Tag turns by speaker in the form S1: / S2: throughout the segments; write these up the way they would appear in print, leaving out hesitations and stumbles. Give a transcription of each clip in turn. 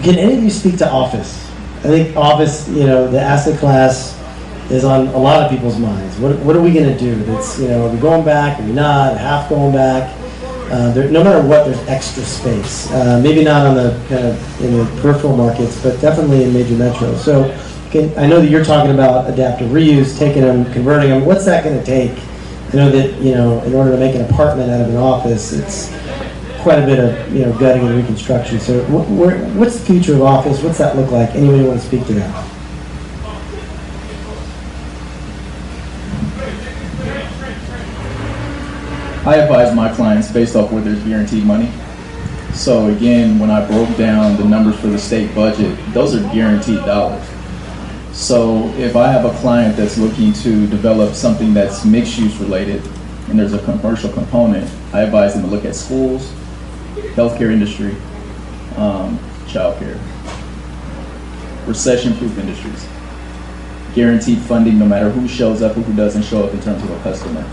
S1: Can any of you speak to office? I think office, the asset class is on a lot of people's minds. What are we going to do? That's, are we going back? Are we not? Half going back? No matter what, there's extra space. Maybe not on the kind of in the peripheral markets, but definitely in major metros. So I know that you're talking about adaptive reuse, taking them, converting them. What's that going to take? I know that in order to make an apartment out of an office, it's quite a bit of gutting and reconstruction. So what's the future of office? What's that look like? Anybody want to speak to that?
S2: I advise my clients based off where there's guaranteed money. So again, when I broke down the numbers for the state budget, those are guaranteed dollars. So if I have a client that's looking to develop something that's mixed use related and there's a commercial component, I advise them to look at schools, healthcare industry, childcare, recession-proof industries, guaranteed funding no matter who shows up or who doesn't show up in terms of a customer.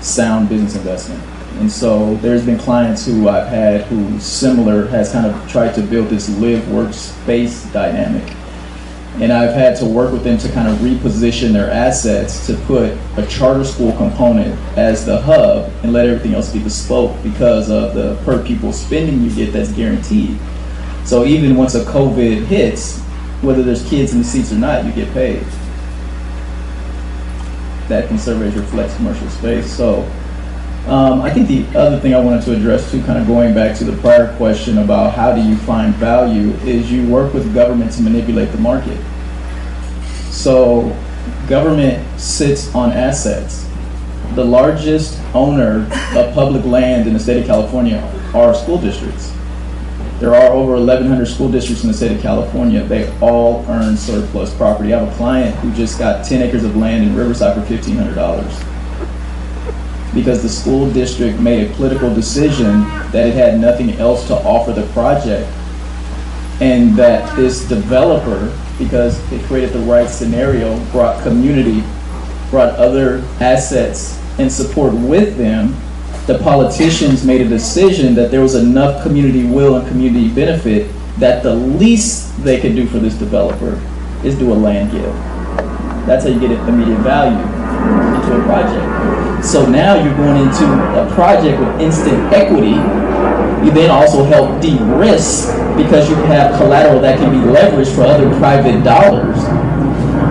S2: Sound business investment. And so there's been clients who I've had who similar has kind of tried to build this live workspace dynamic. And I've had to work with them to kind of reposition their assets to put a charter school component as the hub and let everything else be bespoke because of the per pupil spending you get that's guaranteed. So even once a COVID hits, whether there's kids in the seats or not, you get paid. That can serve as your flex commercial space. So I think the other thing I wanted to address too, kind of going back to the prior question about how do you find value, is you work with government to manipulate the market. So government sits on assets. The largest owner of public land in the state of California are school districts. There are over 1,100 school districts in the state of California. They all earn surplus property. I have a client who just got 10 acres of land in Riverside for $1,500 because the school district made a political decision that it had nothing else to offer the project, and that this developer, because it created the right scenario, brought community, brought other assets and support with them. The politicians made a decision that there was enough community will and community benefit that the least they could do for this developer is do a land give. That's how you get immediate value into a project. So now you're going into a project with instant equity. You then also help de-risk because you have collateral that can be leveraged for other private dollars.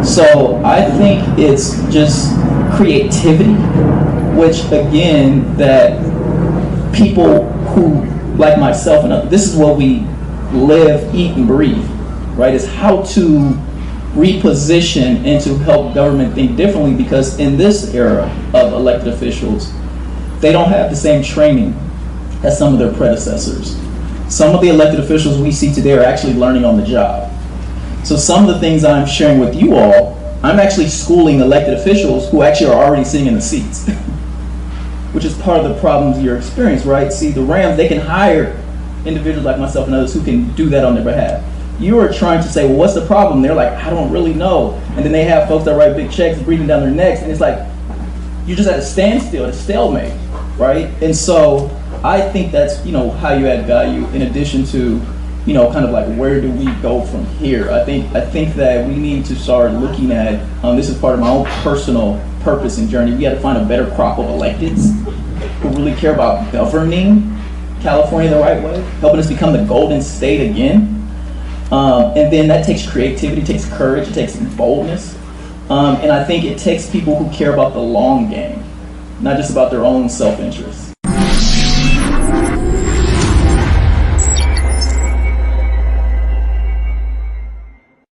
S2: So I think it's just creativity, which again, that people who, like myself and others, this is what we live, eat, and breathe, right? Is how to reposition and to help government think differently, because in this era of elected officials, they don't have the same training as some of their predecessors. Some of the elected officials we see today are actually learning on the job. So some of the things I'm sharing with you all, I'm actually schooling elected officials who actually are already sitting in the seats, which is part of the problems you're experiencing, right? See, the Rams, they can hire individuals like myself and others who can do that on their behalf. You are trying to say, well, what's the problem? They're like, I don't really know. And then they have folks that write big checks breathing down their necks, and it's like, you're just at a standstill, a stalemate, right? And so I think that's, how you add value in addition to, kind of like, where do we go from here? I think that we need to start looking at, this is part of my own personal purpose and journey. We got to find a better crop of electeds who really care about governing California the right way, helping us become the golden state again. And then that takes creativity, it takes courage, it takes boldness. And I think it takes people who care about the long game, not just about their own self-interest.